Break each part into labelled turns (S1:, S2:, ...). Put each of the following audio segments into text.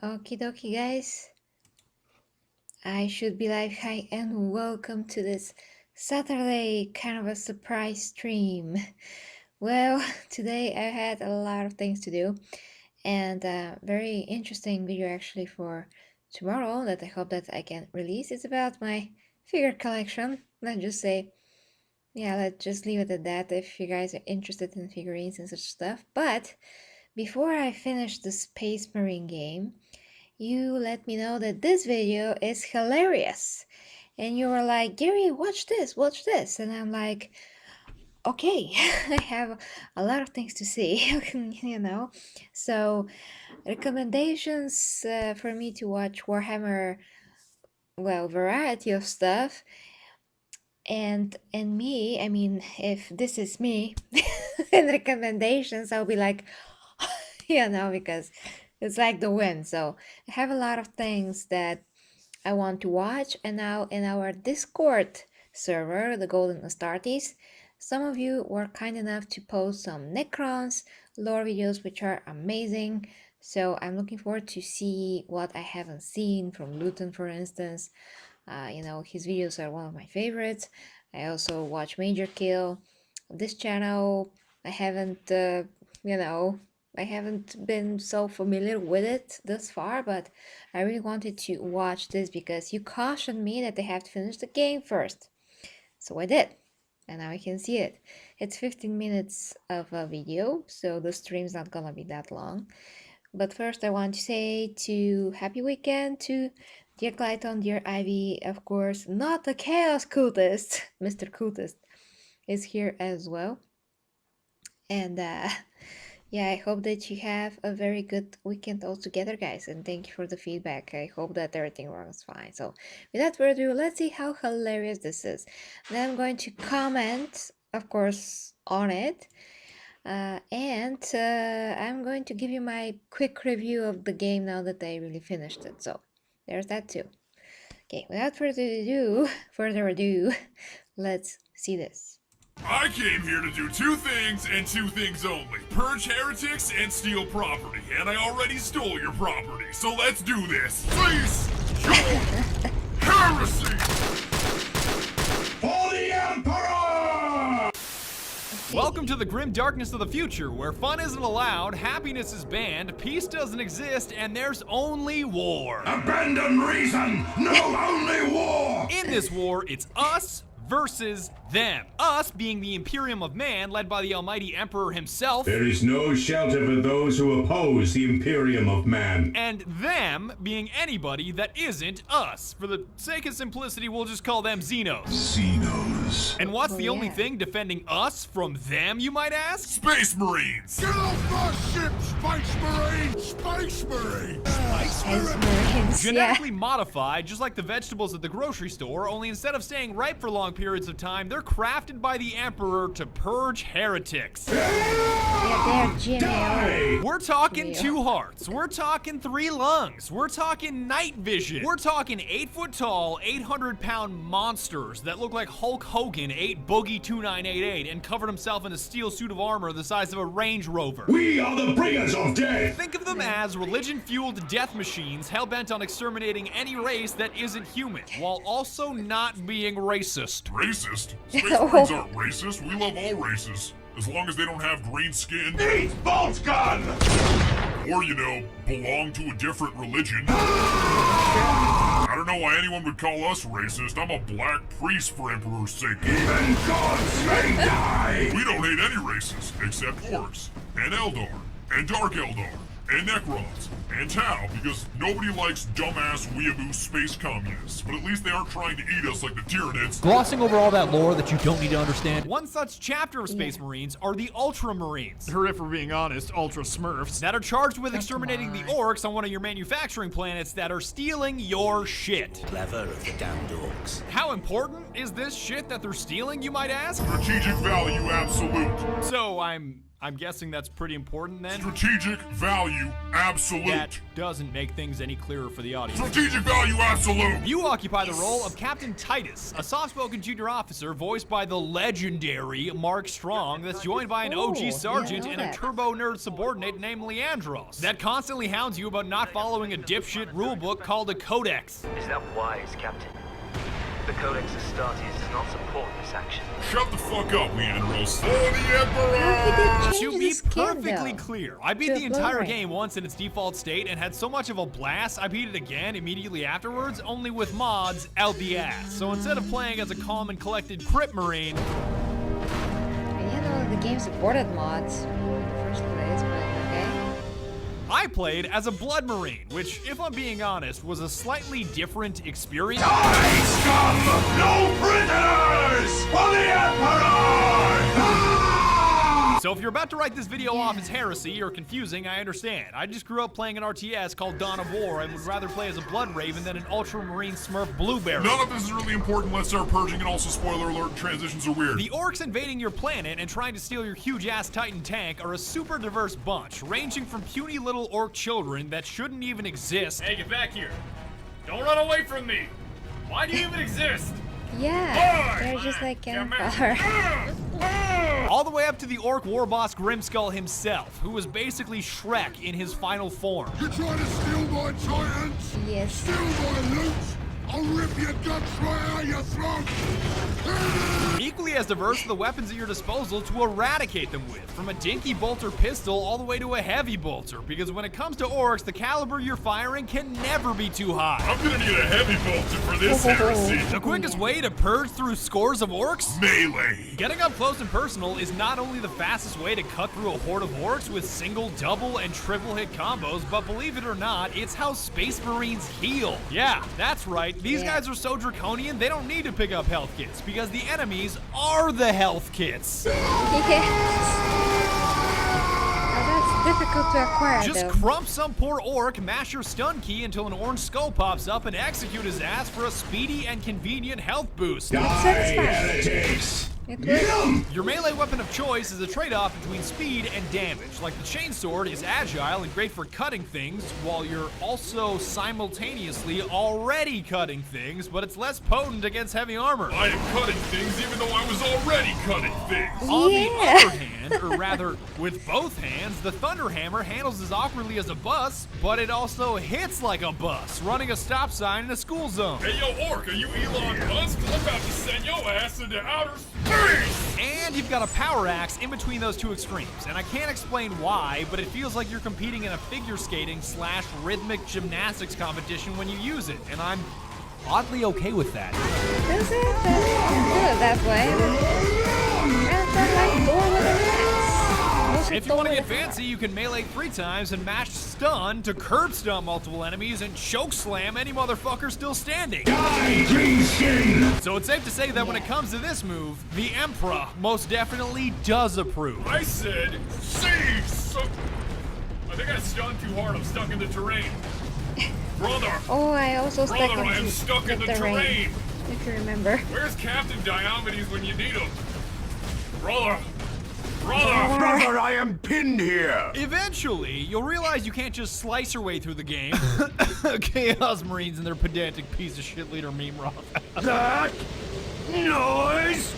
S1: Okie dokie, guys. I should be live. Hi, and welcome to this Saturday kind of a surprise stream. Well, today I had a lot of things to do, and a very interesting video actually for tomorrow that I hope that I can release. It's about my figure collection. Let's just say, yeah, let's just leave it at that if you guys are interested in figurines and such stuff. But before I finish the Space Marine game, you let me know that this video is hilarious. And you were like, Gary, watch this. And I'm like, okay, I have a lot of things to see, you know. So, recommendations for me to watch Warhammer, well, variety of stuff. And me, I mean, if this is me, in recommendations, I'll be like, you know, because it's like the wind. So I have a lot of things that I want to watch. And now in our Discord server, the Golden Astartes, some of you were kind enough to post some Necrons lore videos, which are amazing. So I'm looking forward to see what I haven't seen from Luton, for instance. You know, his videos are one of my favorites. I also watch Major Kill. This channel, I haven't, you know, I haven't been so familiar with it thus far, but I really wanted to watch this because you cautioned me that they have to finish the game first. So I did, and now I can see it. It's 15 minutes of a video, so the stream's not gonna be that long. But first I want to say happy weekend to Dear Glyton, Dear Ivy, of course, not the Chaos Cultist, Mr. Cultist is here as well. And yeah, I hope that you have a very good weekend altogether, guys, and thank you for the feedback. I hope that everything runs fine. So, without further ado, let's see how hilarious this is. Then I'm going to comment, of course, on it, and I'm going to give you my quick review of the game now that I really finished it. So, there's that too. Okay, without further ado, let's see this.
S2: I came here to do two things and two things only. Purge heretics and steal property. And I already stole your property, so let's do this. Please, your heresy!
S3: For the Emperor!
S4: Welcome to the grim darkness of the future, where fun isn't allowed, happiness is banned, peace doesn't exist, and there's only war.
S3: Abandon reason! No, only war!
S4: In this war, it's us versus them. Us being the Imperium of Man, led by the almighty Emperor himself.
S3: There is no shelter for those who oppose the Imperium of Man.
S4: And them being anybody that isn't us. For the sake of simplicity, we'll just call them Xenos.
S3: Xenos.
S4: And what's the only thing defending us from them, you might ask?
S2: Space Marines!
S5: Get off my ship, Space Marine! Space Marine! Space
S1: Marines,
S4: Genetically modified, just like the vegetables at the grocery store, only instead of staying ripe for long periods of time, they're crafted by the Emperor to purge heretics.
S1: Yeah, they're
S3: Die!
S4: We're talking 2 hearts, we're talking 3 lungs, we're talking night vision, we're talking 8 foot tall, 800-pound monsters that look like Hulk Hogan ate Boogie 2988 and covered himself in a steel suit of armor the size of a Range Rover.
S3: We are the bringers of death!
S4: Think of them as religion-fueled death machines hell-bent on exterminating any race that isn't human, while also not being racist.
S2: Racist? Space Marines aren't racist. We love all races. As long as they don't have green skin.
S3: Eat bolt gun!
S2: Or, you know, belong to a different religion. I don't know why anyone would call us racist. I'm a black priest for Emperor's sake.
S3: Even gods may die!
S2: We don't hate any races, except orcs, and Eldar, and Dark Eldar, and Necrons, and Tau, because nobody likes dumbass weeaboo space communists, but at least they aren't trying to eat us like the Tyranids.
S6: Glossing over all that lore that you don't need to understand.
S4: One such chapter of Space Marines are the Ultramarines, or if we're being honest, Ultra Smurfs, that are charged with exterminating the orcs on one of your manufacturing planets that are stealing your shit.
S7: Clever of the damned orcs.
S4: How important is this shit that they're stealing, you might ask?
S2: Strategic value absolute.
S4: So I'm I'm guessing that's pretty important then.
S2: Strategic value absolute.
S4: That doesn't make things any clearer for the audience.
S2: Strategic value absolute.
S4: You occupy the role of Captain Titus, a soft-spoken junior officer voiced by the legendary Mark Strong that's joined by an OG
S1: Ooh,
S4: sergeant
S1: yeah, I know
S4: and a
S1: that.
S4: turbo nerd subordinate named Leandros that constantly hounds you about not following a dipshit rulebook called a codex.
S8: Is that wise, Captain? The Codex Astartes does not support this action.
S2: Shut the fuck up, Leandros. For the Emperor!
S1: Change
S4: To be
S1: the skin,
S4: perfectly
S1: though.
S4: clear, I beat
S1: To
S4: the
S1: a
S4: entire
S1: Blu-ray.
S4: game once in its default state and had so much of a blast, I beat it again immediately afterwards, only with mods out the ass. So instead of playing as a calm and collected Crypt Marine,
S1: And you know, the game supported mods in the first place, but okay.
S4: I played as a Blood Marine, which, if I'm being honest, was a slightly different experience.
S5: No prisoners for the Emperor!
S4: So if you're about to write this video off as heresy or confusing, I understand. I just grew up playing an RTS called Dawn of War and would rather play as a Blood Raven than an Ultramarine Smurf Blueberry.
S2: None of this is really important. Let's start purging, and also spoiler alert, transitions are weird.
S4: The orcs invading your planet and trying to steal your huge-ass Titan tank are a super diverse bunch, ranging from puny little orc children that shouldn't even exist. Hey, get back here. Don't run away from me. Why do you even exist?
S1: Yeah, they're just like campfire.
S4: All the way up to the orc war boss Grimskull himself, who was basically Shrek in his final form.
S5: You trying to steal my Titans?
S1: Yes.
S5: Steal my loot? I'll rip your guts right out your throat!
S4: Equally as diverse are the weapons at your disposal to eradicate them with, from a dinky bolter pistol all the way to a heavy bolter, because when it comes to orcs, the caliber you're firing can never be too high.
S2: I'm gonna need a heavy bolter for this heresy.
S4: The quickest way to purge through scores of orcs?
S2: Melee.
S4: Getting up close and personal is not only the fastest way to cut through a horde of orcs with single, double, and triple hit combos, but believe it or not, it's how Space Marines heal. Yeah, that's right. These
S1: Yeah.
S4: guys are so draconian, they don't need to pick up health kits, because the enemies are the health kits.
S1: Yes. Now that's difficult to acquire,
S4: Just
S1: though.
S4: crump some poor orc, mash your stun key until an orange skull pops up, and execute his ass for a speedy and convenient health boost.
S3: Die,
S1: satisfying.
S3: heretics!
S1: It
S3: Get
S1: was.
S3: 'em!
S4: Your melee weapon of choice is a trade-off between speed and damage. Like the chainsword is agile and great for cutting things, while you're also simultaneously already cutting things, but it's less potent against heavy armor.
S2: I am cutting things even though I was already cutting things.
S4: On the
S1: Yeah.
S4: other hand, or rather, with both hands, the Thunderhammer handles as awkwardly as a bus, but it also hits like a bus, running a stop sign in a school zone.
S2: Hey, yo, Orc, are you Elon Musk? I'm about to send your ass into outer space!
S4: And you've got a power axe in between those two extremes. And I can't explain why, but it feels like you're competing in a figure skating / rhythmic gymnastics competition when you use it. And I'm oddly okay with that.
S1: Does it? That's good that way. But I felt like more with an axe. Also
S4: If you want to
S1: Thor
S4: get
S1: with an
S4: fancy, you can melee 3 times and mash stun to curb stun multiple enemies and choke slam any motherfucker still standing.
S3: Die, greenskin!
S4: So it's safe to say that when it comes to this move, the Emperor most definitely does approve.
S2: I said, cease! I think I stunned too hard. I'm stuck in the terrain. Brother!
S1: Oh, I also stuck
S2: Brother, I
S1: into
S2: am stuck in the terrain!
S1: If you remember.
S2: Where's Captain Diomedes when you need him? Brother! Brother!
S5: Brother, I am pinned here!
S4: Eventually, you'll realize you can't just slice your way through the game. Chaos Marines and their pedantic piece of shit leader meme rock.
S5: That noise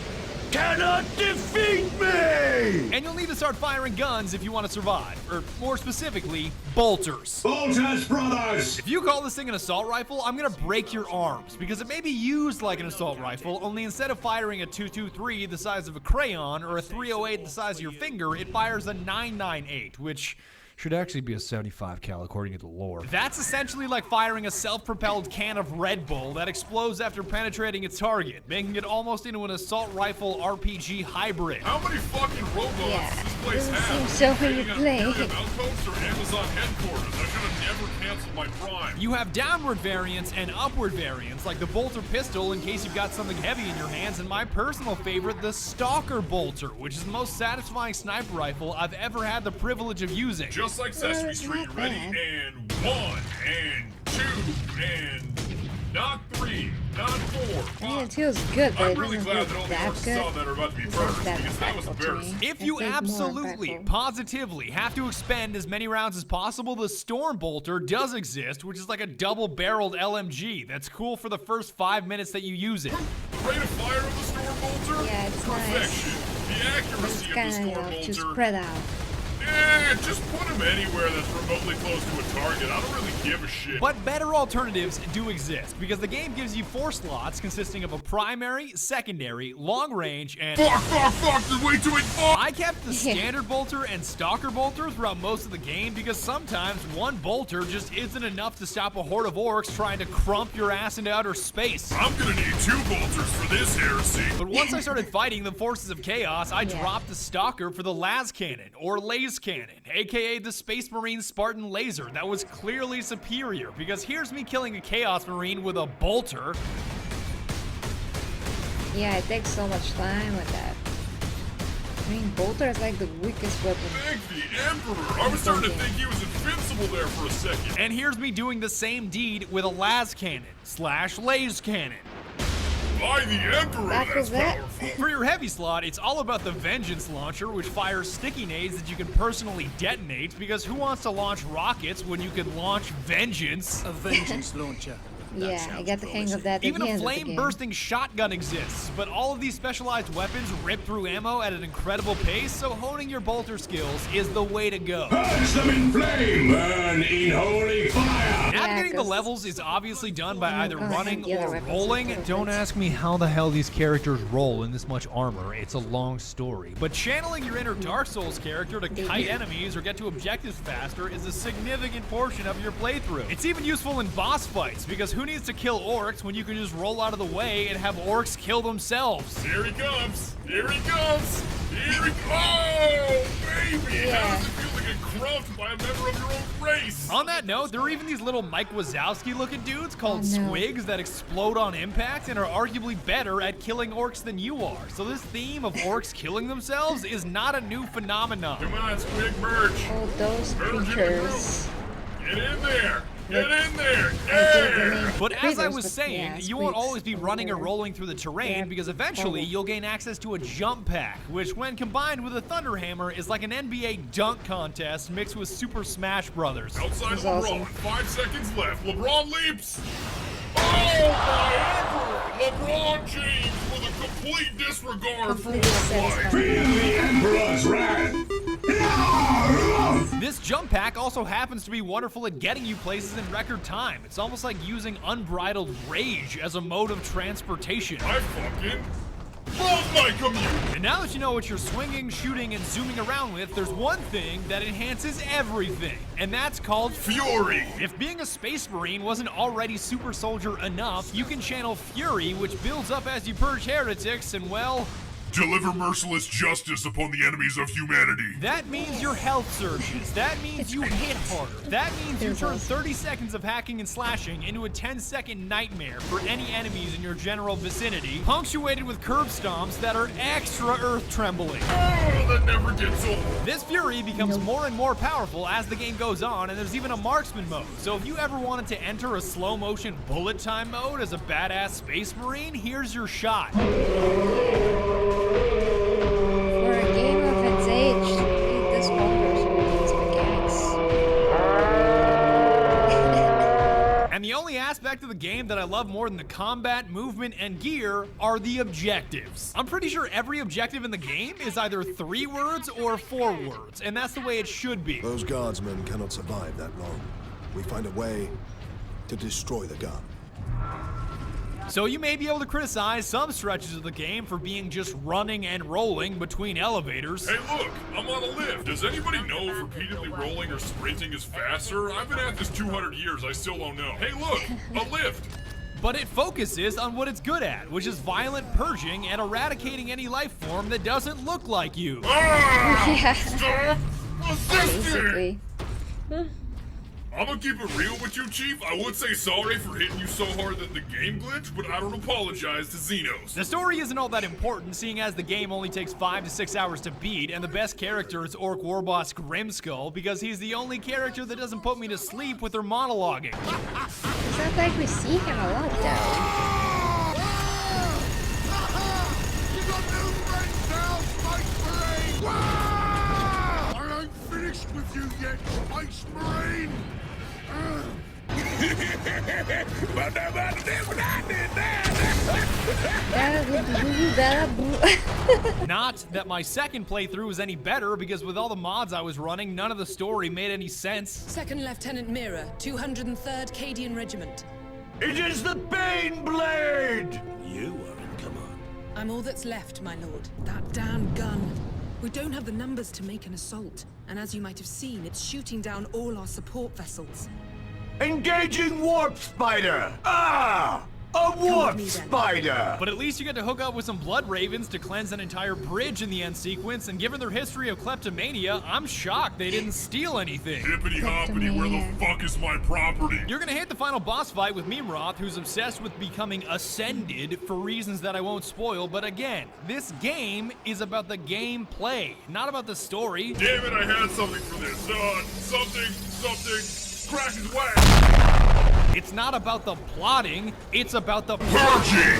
S5: cannot defeat me!
S4: And you'll need to start firing guns if you want to survive. Or more specifically, bolters.
S3: Bolters, brothers!
S4: If you call this thing an assault rifle, I'm gonna break your arms, because it may be used like an assault rifle, only instead of firing a 223 the size of a crayon or a 308 the size of your finger, it fires a 998, which should actually be a 75 cal according to the lore. That's essentially like firing a self-propelled can of Red Bull that explodes after penetrating its target, making it almost into an assault rifle RPG hybrid.
S2: How many fucking robots
S1: Yeah,
S2: does this place
S1: doesn't
S2: have?
S1: seem so when you
S2: Being
S1: play.
S2: an Imperium outpost or Amazon headquarters? I should have never canceled my Prime.
S4: You have downward variants and upward variants, like the bolter pistol in case you've got something heavy in your hands, and my personal favorite, the Stalker bolter, which is the most satisfying sniper rifle I've ever had the privilege of using.
S2: Just like Sesame
S1: it's
S2: Street,
S1: not
S2: ready?
S1: bad.
S2: And 1, and 2, and... not 3, not 4.
S1: I mean, it feels good, but
S2: I'm
S1: it
S2: really
S1: doesn't
S2: glad
S1: look
S2: that all the
S1: that
S2: orcs I
S1: good.
S2: saw that are about to be
S1: It's not
S2: burned,
S1: that
S2: because that was
S1: impactful to
S2: embarrassing.
S1: me.
S4: If
S1: I
S4: you
S1: think more
S4: absolutely,
S1: impactful.
S4: positively have to expend as many rounds as possible, the Storm Bolter does exist, which is like a double-barreled LMG that's cool for the first 5 minutes that you use it.
S2: The rate of fire of the Storm Bolter?
S1: Yeah, it's
S2: perfection. The
S1: But it's
S2: accuracy of the
S1: kind
S2: Storm
S1: of too
S2: Bolter.
S1: spread out.
S2: Just put him anywhere that's remotely close to a target. I don't really give a shit.
S4: But better alternatives do exist, because the game gives you 4 slots consisting of a primary, secondary, long range, and...
S2: Fuck, there's way too much fuck!
S4: I kept the standard bolter and stalker bolter throughout most of the game because sometimes one bolter just isn't enough to stop a horde of orcs trying to crump your ass into outer space.
S2: I'm gonna need 2 bolters for this heresy.
S4: But once I started fighting the forces of chaos, I dropped the stalker for the las cannon, or laser cannon, aka the Space Marine Spartan laser that was clearly superior, because here's me killing a Chaos Marine with a bolter.
S1: Yeah, it takes so much time with that. I mean, bolter is like the weakest weapon.
S2: Thank the Emperor! I was starting to think he was invincible there for a second.
S4: And here's me doing the same deed with a las cannon / laser cannon.
S2: By the Emperor,
S1: That was
S2: that's
S1: it?
S2: powerful.
S4: For your heavy slot, it's all about the Vengeance Launcher, which fires sticky nades that you can personally detonate, because who wants to launch rockets when you can launch Vengeance?
S7: A vengeance launcher.
S1: Yeah, I got the hang of that
S4: Even
S1: at the
S4: a
S1: end of the game.
S4: flame-bursting shotgun exists, but all of these specialized weapons rip through ammo at an incredible pace, so honing your bolter skills is the way to go.
S3: Purge them in flame, burn in holy fire.
S4: Navigating the
S1: 'cause
S4: levels is obviously done by
S1: you're
S4: either
S1: gonna have
S4: running
S1: the other
S4: or
S1: weapons
S4: rolling.
S1: instead of
S6: Don't
S1: this.
S6: ask me how the hell these characters roll in this much armor. It's a long story.
S4: But channeling your inner Dark Souls character to kite enemies or get to objectives faster is a significant portion of your playthrough. It's even useful in boss fights, because who needs to kill orcs when you can just roll out of the way and have orcs kill themselves?
S2: Here he comes! Here he comes! Here he Oh, baby! How does it feel to get crumped by a member of your own race?
S4: On that note, there are even these little Mike Wazowski looking dudes called
S1: Oh, no.
S4: squigs that explode on impact and are arguably better at killing orcs than you are. So this theme of orcs killing themselves is not a new phenomenon.
S2: Come on, Squig Merch!
S1: All those creatures.
S2: Get in there! Get in there!
S1: the
S2: Yeah!
S1: main
S4: But as I
S1: critters,
S4: was
S1: but
S4: saying,
S1: yeah,
S4: you won't
S1: squids
S4: always be
S1: over
S4: running or
S1: there.
S4: rolling through the terrain,
S1: Yeah,
S4: because eventually
S1: horrible.
S4: you'll gain access to a jump pack, which when combined with a Thunder Hammer is like an NBA dunk contest mixed with Super Smash Brothers.
S2: Outside
S1: That's
S2: LeBron,
S1: awesome.
S2: 5 seconds left. LeBron leaps! Oh, my Emperor! LeBron James with a complete disregard for
S1: Completely
S2: his life.
S1: satisfying.
S3: Feel the Emperor's wrath.
S4: This jump pack also happens to be wonderful at getting you places in record time. It's almost like using unbridled rage as a mode of transportation.
S2: I fucking love my commute!
S4: And now that you know what you're swinging, shooting, and zooming around with, there's one thing that enhances everything, and that's called
S2: Fury!
S4: If being a Space Marine wasn't already super soldier enough, you can channel Fury, which builds up as you purge heretics, and well,
S2: Deliver merciless justice upon the enemies of humanity.
S4: that means your health surges. That means you hit harder. That means you
S1: It's
S4: turn
S1: awesome.
S4: 30 seconds of hacking and slashing into a 10-second nightmare for any enemies in your general vicinity, punctuated with curb stomps that are extra earth-trembling.
S2: Oh, that never gets old.
S4: This Fury becomes more and more powerful as the game goes on, and there's even a marksman mode. So if you ever wanted to enter a slow-motion bullet time mode as a badass Space Marine, here's your shot.
S1: For a game of its age, it does wonders with its mechanics.
S4: And the only aspect of the game that I love more than the combat, movement, and gear are the objectives. I'm pretty sure every objective in the game is either 3 words or 4 words, and that's the way it should be.
S5: Those guardsmen cannot survive that long. We find a way to destroy the gun.
S4: So you may be able to criticize some stretches of the game for being just running and rolling between elevators.
S2: Hey, look, I'm on a lift. Does anybody know if repeatedly rolling or sprinting is faster? I've been at this 200 years, I still don't know. Hey, look, a lift.
S4: But it focuses on what it's good at, which is violent purging and eradicating any life form that doesn't look like you.
S2: Ah!
S1: Yeah.
S2: Stop resisting!
S1: Basically.
S2: I'm gonna keep it real with you, Chief. I would say sorry for hitting you so hard that the game glitched, but I don't apologize to Xenos.
S4: The story isn't all that important, seeing as the game only takes 5 to 6 hours to beat, and the best character is Orc Warboss Grimskull, because he's the only character that doesn't put me to sleep with her monologuing.
S1: not like we see him a lot though.
S9: You got no friends now, Space Marine! I ain't finished with you yet, Space Marine!
S4: Not that my second playthrough was any better, because with all the mods I was running, none of the story made any sense.
S10: Second Lieutenant Mira, 203rd Cadian Regiment.
S9: It is the Bane Blade!
S7: You are in command.
S10: I'm all that's left, my lord. That damn gun. We don't have the numbers to make an assault, and as you might have seen, it's shooting down all our support vessels.
S9: Engaging Warp Spider! Ah! A Warp Spider!
S4: But at least you get to hook up with some Blood Ravens to cleanse an entire bridge in the end sequence, and given their history of kleptomania, I'm shocked they didn't steal anything.
S2: Hippity hoppity, where the fuck is my property?
S4: You're gonna hate the final boss fight with Mimroth, who's obsessed with becoming ascended for reasons that I won't spoil, but again, this game is about the gameplay, not about the story.
S2: Damn it, I had something for this. Something, crack his wax.
S4: It's not about the plotting, it's about the
S2: Purging!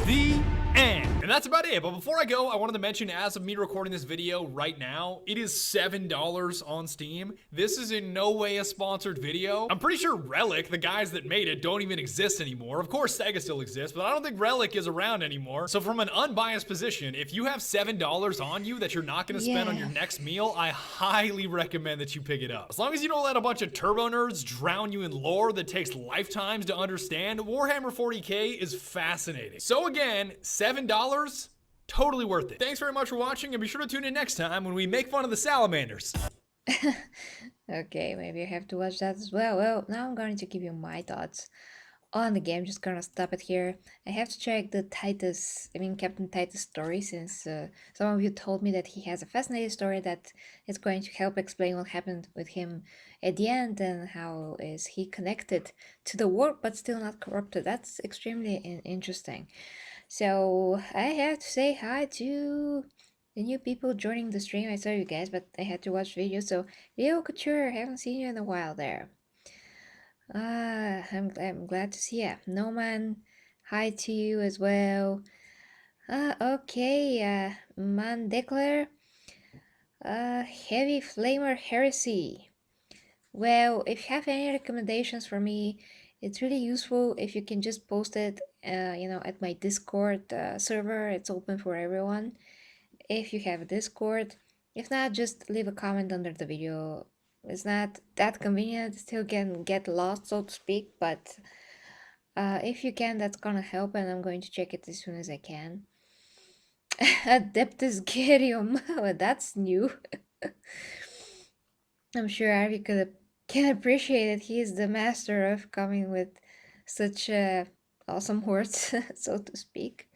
S4: The end. And that's about it. But before I go, I wanted to mention, as of me recording this video right now, it is $7 on Steam. This is in no way a sponsored video. I'm pretty sure Relic, the guys that made it, don't even exist anymore. Of course, Sega still exists, but I don't think Relic is around anymore. So from an unbiased position, if you have $7 on you that you're not going to spend on your next meal, I highly recommend that you pick it up. As long as you don't let a bunch of turbo nerds drown you in lore that takes lifetimes to understand, Warhammer 40k is fascinating. So again, $7, totally worth it. Thanks very much for watching, and be sure to tune in next time when we make fun of the salamanders.
S1: Okay, maybe I have to watch that as well. Well, now I'm going to give you my thoughts on the game. Just gonna stop it here. I have to check the Captain Titus story, since some of you told me that he has a fascinating story that is going to help explain what happened with him at the end and how is he connected to the warp but still not corrupted. That's extremely interesting. So I have to say hi to the new people joining the stream. I saw you guys, but I had to watch videos. So Leo Couture, haven't seen you in a while there. I'm glad to see you. No Man, hi to you as well. Okay, Man Declare. Heavy Flamer Heresy. Well, if you have any recommendations for me, it's really useful if you can just post it, at my Discord server. It's open for everyone if you have a Discord. If not, just leave a comment under the video. It's not that convenient, still can get lost, so to speak, but if you can, that's gonna help, and I'm going to check it as soon as I can. Adeptus Gerium, well, that's new. I'm sure Arvi can appreciate it. He is the master of coming with such awesome hordes, so to speak.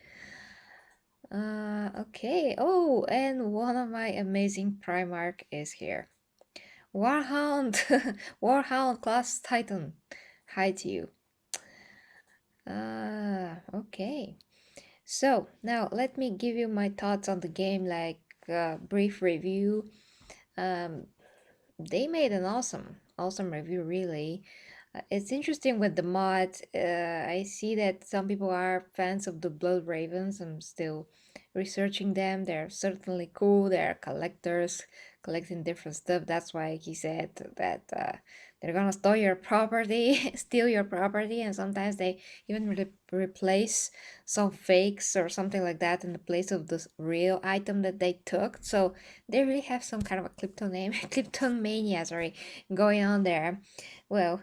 S1: Okay. Oh, and one of my amazing Primarch is here. Warhound, Warhound class Titan. Hi to you. Okay. So now let me give you my thoughts on the game, like brief review. They made an awesome review, really. It's interesting with the mod. I see that some people are fans of the Blood Ravens. I'm still researching them. They're certainly cool. They're collectors collecting different stuff. That's why he said that they're gonna steal your property, and sometimes they even replace some fakes or something like that in the place of the real item that they took. So they really have some kind of a kleptomania, going on there. Well,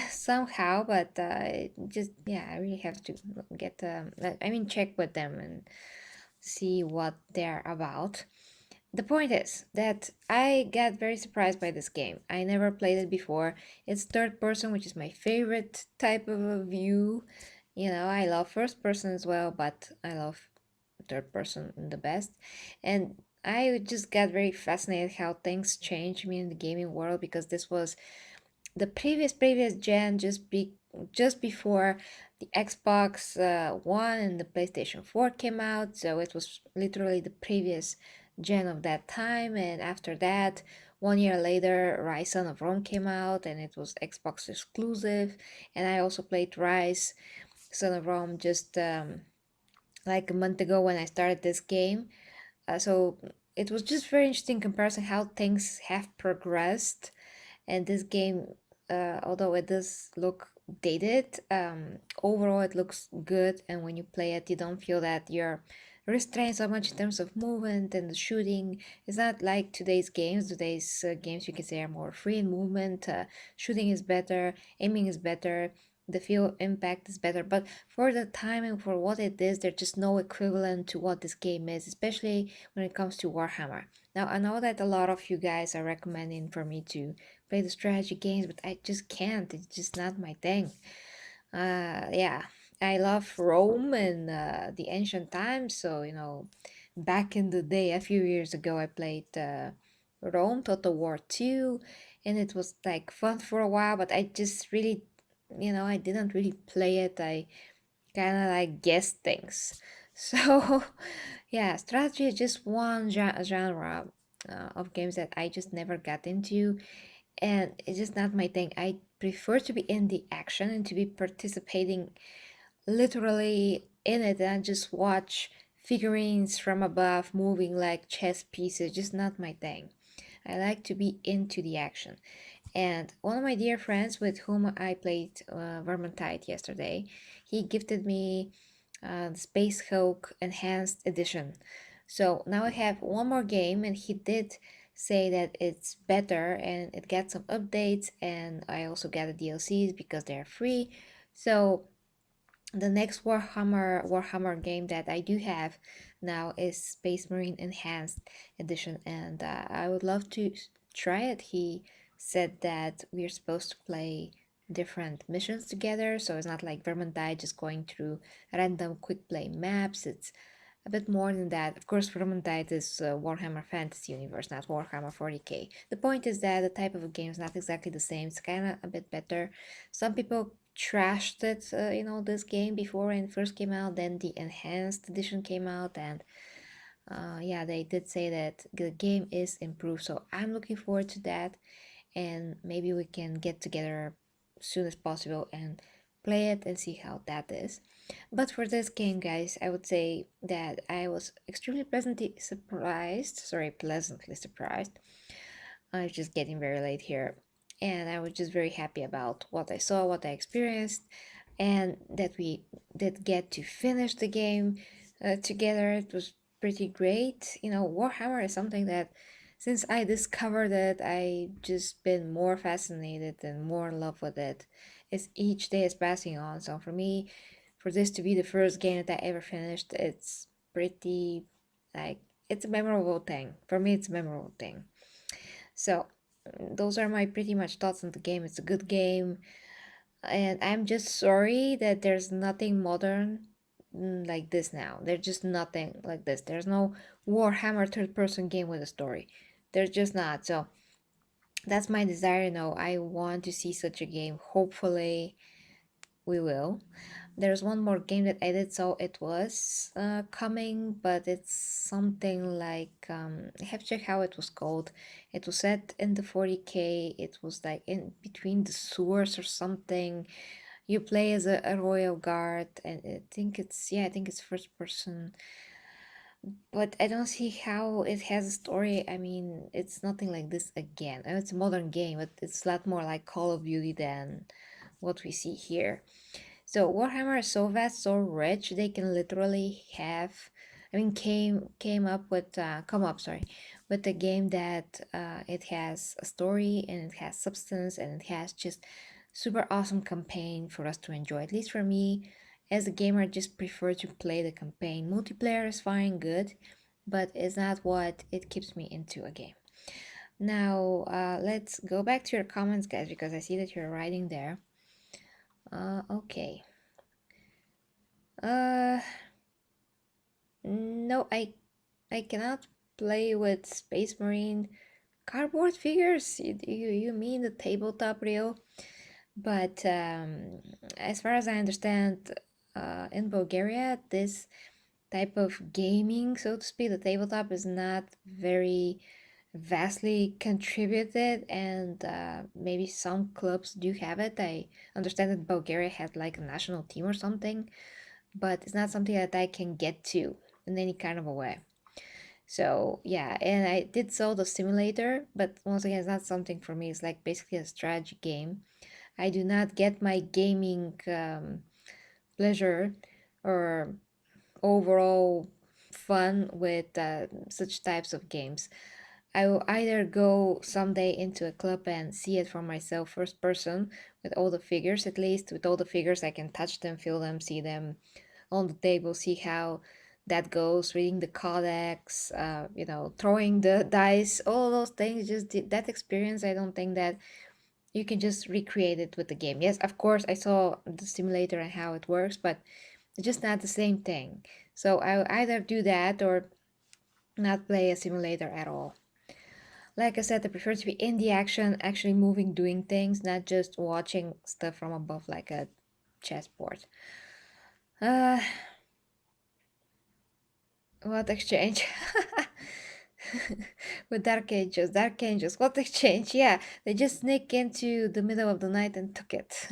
S1: somehow, but I really have to get check with them and see what they're about. The point is that I got very surprised by this game. I never played it before. It's third person, which is my favorite type of a view. I love first person as well, but I love third person the best. And I just got very fascinated how things changed me in the gaming world, because this was the previous gen, just before the Xbox One and the PlayStation 4 came out. So it was literally the previous gen of that time, and after that 1 year later, Rise Son of Rome came out, and it was Xbox exclusive. And I also played Rise Son of Rome just like a month ago when I started this game. So it was just very interesting comparison how things have progressed. And this game, although it does look dated, overall it looks good. And when you play it, you don't feel that you're restrained so much in terms of movement and the shooting. It's not like today's games. Today's games, you can say, are more free in movement. Shooting is better, aiming is better, the field impact is better, but for the time and for what it is, there's just no equivalent to what this game is, especially when it comes to Warhammer. Now, I know that a lot of you guys are recommending for me to play the strategy games, but I just can't. It's just not my thing. Yeah, I love Rome and the ancient times, so back in the day, a few years ago, I played Rome Total War 2, and it was like fun for a while, but I just really I didn't really play it. I kind of like guessed things. So, yeah, strategy is just one genre of games that I just never got into, and it's just not my thing. I prefer to be in the action and to be participating literally in it and just watch figurines from above moving like chess pieces. Just not my thing. I like to be into the action. And one of my dear friends with whom I played Vermintide yesterday, he gifted me the Space Hulk Enhanced Edition. So now I have one more game, and he did say that it's better and it gets some updates, and I also get the DLCs because they're free. So the next Warhammer game that I do have now is Space Marine Enhanced Edition, and I would love to try it. He said that we're supposed to play different missions together, so it's not like Vermintide just going through random quick play maps. It's a bit more than that. Of course, Vermintide is Warhammer Fantasy Universe, not Warhammer 40k. The point is that the type of a game is not exactly the same. It's kind of a bit better. Some people trashed it, this game before it first came out. Then the enhanced edition came out, and yeah, they did say that the game is improved. So I'm looking forward to that, and maybe we can get together as soon as possible and play it and see how that is. But for this game, guys, I would say that I was extremely pleasantly surprised. Sorry, pleasantly surprised. I'm just getting very late here. And I was just very happy about what I saw, what I experienced, and that we did get to finish the game together. It was pretty great. Warhammer is something that since I discovered it, I just been more fascinated and more in love with it as each day is passing on. So for me, for this to be the first game that I ever finished, it's pretty like it's a memorable thing. For me, it's a memorable thing. So those are my pretty much thoughts on the game. It's a good game, and I'm just sorry that there's nothing modern like this now. There's just nothing like this. There's no Warhammer third-person game with a story. There's just not. So that's my desire. I want to see such a game. Hopefully, we will. There's one more game that I did, so it was coming, but it's something like I have to check how it was called. It was set in the 40k. It was like in between the sewers or something. You play as a royal guard, and I think it's first person, but I don't see how it has a story. I mean, it's nothing like this again. It's a modern game, but it's a lot more like Call of Duty than what we see here. So Warhammer is so vast, so rich, they can literally have, came up with, come up, sorry, with a game that it has a story and it has substance and it has just super awesome campaign for us to enjoy. At least for me, as a gamer, I just prefer to play the campaign. Multiplayer is fine, good, but it's not what it keeps me into a game. Now, let's go back to your comments, guys, because I see that you're writing there. Okay. No, I cannot play with Space Marine cardboard figures. You mean the tabletop real? But as far as I understand, in Bulgaria, this type of gaming, so to speak, the tabletop is not very vastly contributed, and maybe some clubs do have it. I understand that Bulgaria had like a national team or something, but it's not something that I can get to in any kind of a way. So yeah, and I did saw the simulator, but once again, it's not something for me. It's like basically a strategy game. I do not get my gaming pleasure or overall fun with such types of games. I will either go someday into a club and see it for myself, first person, with all the figures, at least with all the figures, I can touch them, feel them, see them on the table, see how that goes, reading the codex, throwing the dice, all those things, just that experience. I don't think that you can just recreate it with the game. Yes, of course, I saw the simulator and how it works, but it's just not the same thing. So I will either do that or not play a simulator at all. Like I said, I prefer to be in the action, actually moving, doing things, not just watching stuff from above like a chessboard. Uh, what exchange? With Dark Angels, what exchange? Yeah, they just sneak into the middle of the night and took it.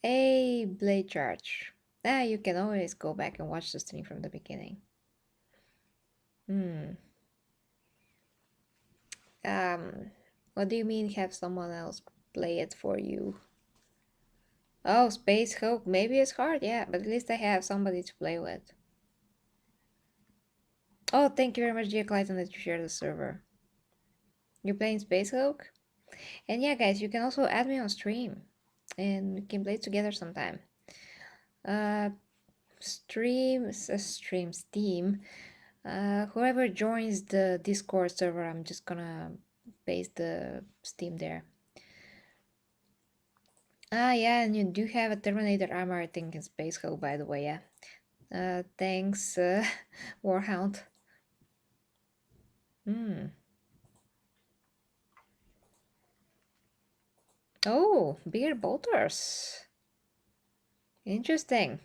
S1: A blade charge. Ah, you can always go back and watch the stream from the beginning. What do you mean have someone else play it for you? Oh, Space Hulk. Maybe it's hard, yeah, but at least I have somebody to play with. Oh, thank you very much, Gia Clayton, that you share the server. You're playing Space Hulk? And yeah, guys, you can also add me on stream, and we can play together sometime. Steam. Whoever joins the Discord server, I'm just gonna paste the Steam there. Ah, yeah, and you do have a Terminator armor, I think, in Space Hulk, by the way, yeah. Thanks, Warhound. Oh, bigger bolters. Interesting.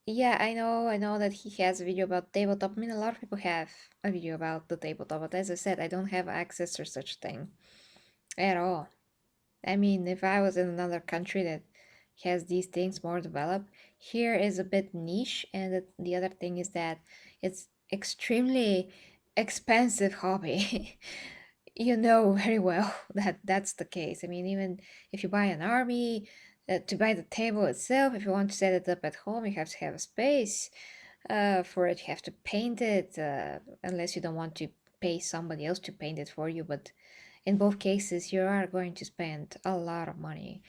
S1: Yeah, I know that he has a video about tabletop. I mean, a lot of people have a video about the tabletop, but as I said, I don't have access to such thing at all. I mean, if I was in another country that has these things more developed, here is a bit niche, and the other thing is that it's extremely expensive hobby. You know very well that that's the case. I mean, even if you buy an army, to buy the table itself, if you want to set it up at home, you have to have a space for it. You have to paint it, unless you don't want to pay somebody else to paint it for you. But in both cases, you are going to spend a lot of money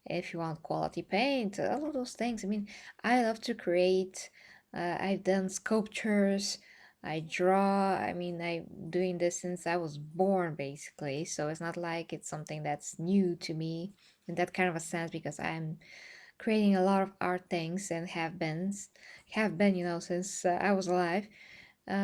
S1: if you want quality paint, all of those things. I mean, I love to create. I've done sculptures. I draw. I mean, I'm doing this since I was born, basically. So it's not like it's something that's new to me in that kind of a sense, because I'm creating a lot of art things and have been, since I was alive.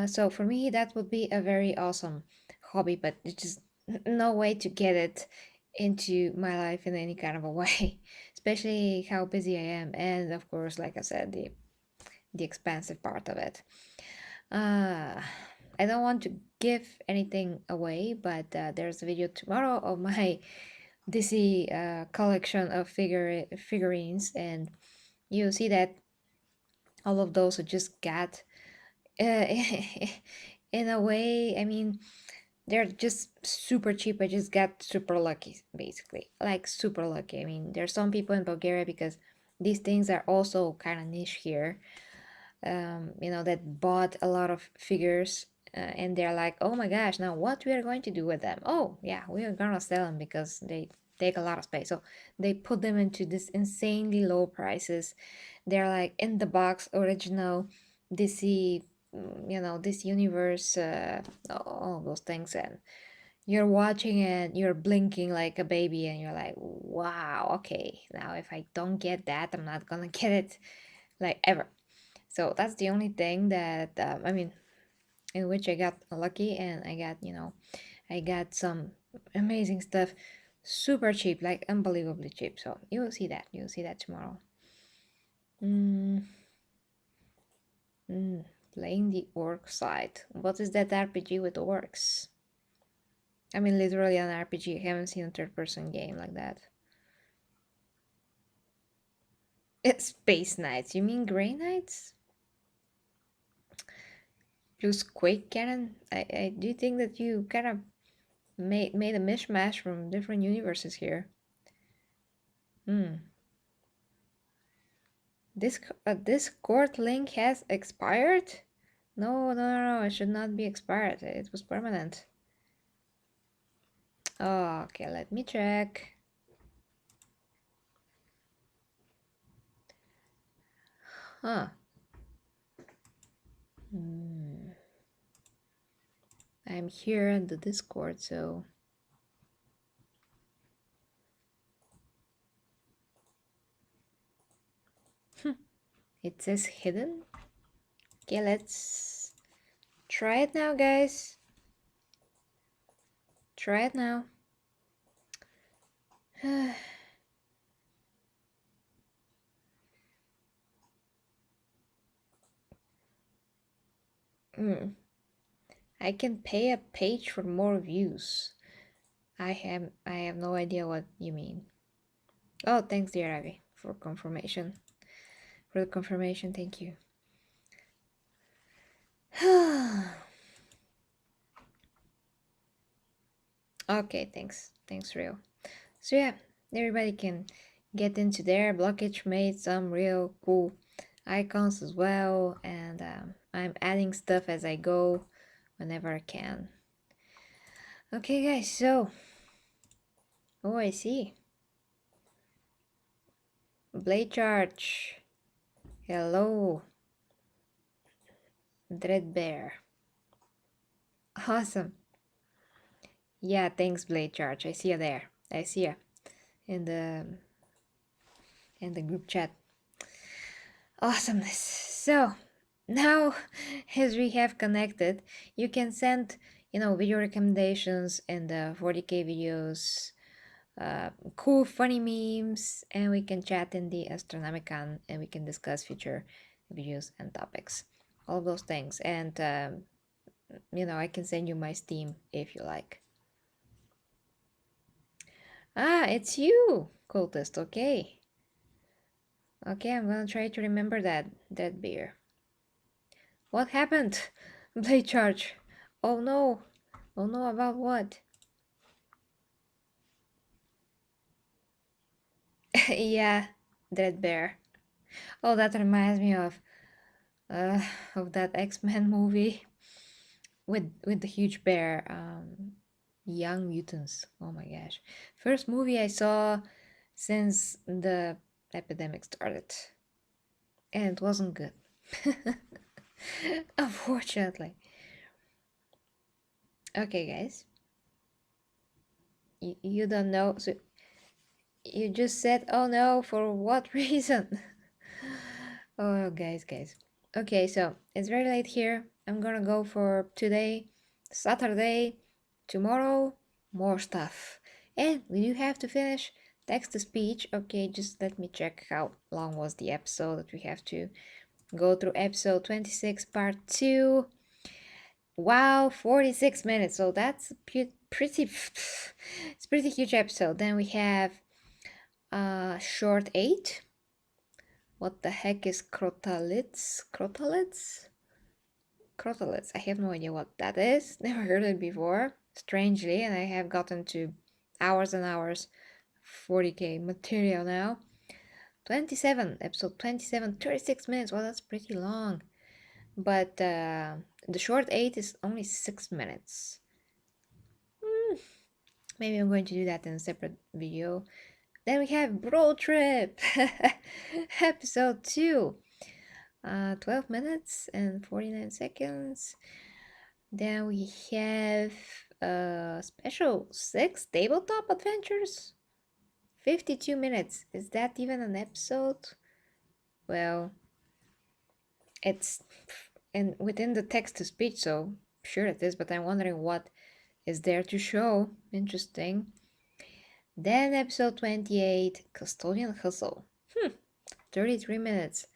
S1: So for me, that would be a very awesome hobby, but it's just no way to get it into my life in any kind of a way, especially how busy I am, and of course, like I said, the expensive part of it. I don't want to give anything away, but there's a video tomorrow of my DC collection of figurines, and you'll see that all of those I just got uh, in a way. I mean, they're just super cheap. I just got super lucky, basically, like super lucky. I mean, there's some people in Bulgaria, because these things are also kind of niche here, that bought a lot of figures, and they're like, oh my gosh, now what we are going to do with them? Oh yeah, we are gonna sell them because they take a lot of space. So they put them into this insanely low prices. They're like in the box original DC, this universe, all those things, and you're watching it, you're blinking like a baby, and you're like, wow, okay, now if I don't get that, I'm not gonna get it like ever. So that's the only thing that I mean, in which I got lucky, and I got some amazing stuff, super cheap, like unbelievably cheap. So you'll see that tomorrow. Playing the orc side. What is that RPG with orcs? I mean, literally an RPG. I haven't seen a third-person game like that. It's Space Knights. You mean Grey Knights? Plus Quake Cannon? I do think that you kind of made a mishmash from different universes here. This Discord link has expired? No, it should not be expired. It was permanent. Oh, okay, let me check. Huh. I'm here in the Discord, so... It says hidden? Okay, let's try it now, guys. Try it now. I can pay a page for more views. I have no idea what you mean. Oh, thanks, dear Abby, for confirmation. For the confirmation, thank you. Okay, thanks. Thanks, Real. So yeah, everybody can get into there. Blockage made some real cool icons as well, and I'm adding stuff as I go whenever I can. Okay, guys, so... Oh, I see. Blade Charge. Hello. Dreadbear. Awesome. Yeah, thanks, Blade Charge. I see you there. I see you in the group chat. Awesomeness. So now, as we have connected, you can send, video recommendations and the 40k videos, cool funny memes, and we can chat in the Astronomicon, and we can discuss future videos and topics, all of those things. And I can send you my Steam if you like. Ah, it's you, cultist. Okay, I'm gonna try to remember that beer. What happened? Blade Charge. Oh no, about what? Yeah, Dreadbear. Oh, that reminds me of that X-Men movie with the huge bear, Young Mutants. Oh my gosh, first movie I saw since the epidemic started, and it wasn't good. Unfortunately. Okay, guys, you don't know, so you just said, oh no, for what reason? Oh, guys. Okay, so it's very late here. I'm gonna go for today, Saturday, tomorrow, more stuff. And we do have to finish text-to-speech. Okay, just let me check how long was the episode that we have to go through. Episode 26, part 2. Wow, 46 minutes. So that's pretty it's pretty huge episode. Then we have short 8. What the heck is crotalids? Crotalids. I have no idea what that is. Never heard it before, strangely, and I have gotten to hours and hours 40k material now. 27, episode 27, 36 minutes. Well, that's pretty long. But the short 8 is only 6 minutes. Maybe I'm going to do that in a separate video. Then we have Road Trip, episode 2, 12 minutes and 49 seconds. Then we have special 6 Tabletop Adventures, 52 minutes. Is that even an episode? Well, it's within the text-to-speech, so sure it is, but I'm wondering what is there to show. Interesting. Then episode 28, Custodian Hustle. 33 minutes.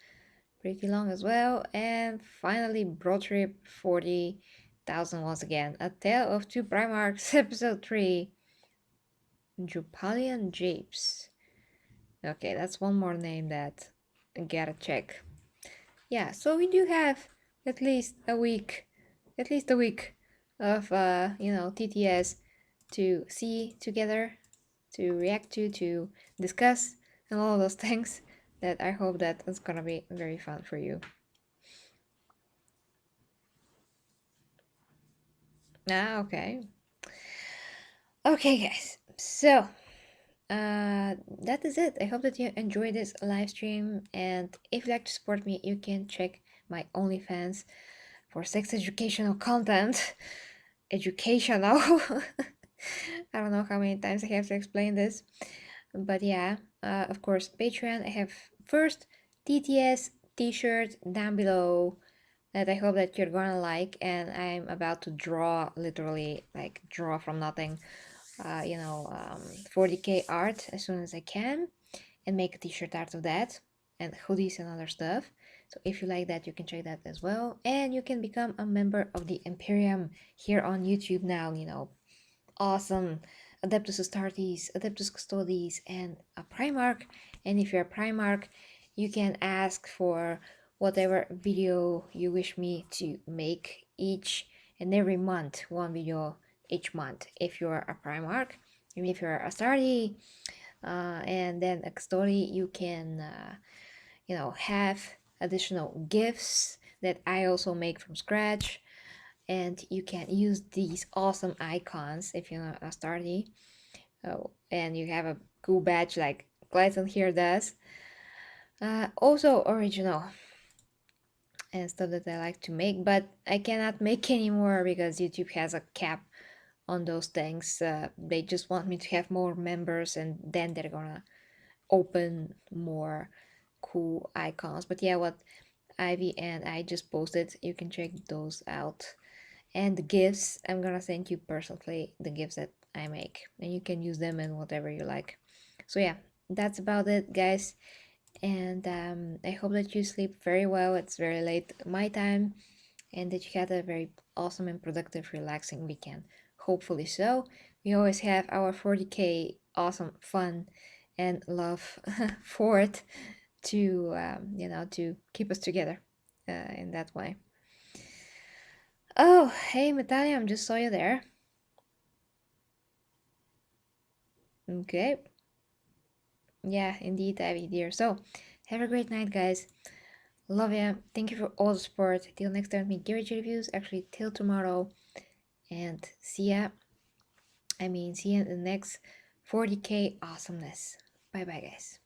S1: pretty long as well. And finally, Broad Trip 40,000 once again. A Tale of Two Primarchs, episode 3. Jupalian Japes. Okay, that's one more name that I gotta check. Yeah, so we do have at least a week of TTS to see together, to react to discuss, and all those things that I hope that is gonna be very fun for you. Okay. Okay, guys. So, that is it. I hope that you enjoyed this live stream, and if you'd like to support me, you can check my OnlyFans for sex educational content. Educational. I don't know how many times I have to explain this, but yeah, of course, Patreon. I have first TTS t-shirt down below that I hope that you're gonna like, and I'm about to draw, literally like draw from nothing, 40k art as soon as I can, and make a t-shirt out of that, and hoodies and other stuff. So if you like that, you can check that as well, and you can become a member of the Imperium here on YouTube now. Awesome Adeptus Astartes, Adeptus Custodes, and a Primarch. And if you're a Primarch, you can ask for whatever video you wish me to make each and every month, one video each month. If you're a Primarch, and if you're a Astarte, and then a Custode, you can, have additional gifts that I also make from scratch, and you can use these awesome icons if you're a Astarte. Oh, and you have a cool badge like Glyton here does. Also original and stuff that I like to make, but I cannot make anymore because YouTube has a cap on those things. They just want me to have more members, and then they're gonna open more cool icons. But yeah, what Ivy and I just posted, you can check those out. And the gifts, I'm gonna send you personally the gifts that I make, and you can use them in whatever you like. So yeah, that's about it, guys, and I hope that you sleep very well. It's very late my time, and that you had a very awesome and productive, relaxing weekend. Hopefully so. We always have our 40k awesome fun and love for it to to keep us together in that way. Oh, hey, Natalia, I just saw you there. Okay. Yeah, indeed, Ivy, dear. So, have a great night, guys. Love ya. Thank you for all the support. Till next time, me Garage reviews. Actually, till tomorrow. And see ya. See ya in the next 40k awesomeness. Bye bye, guys.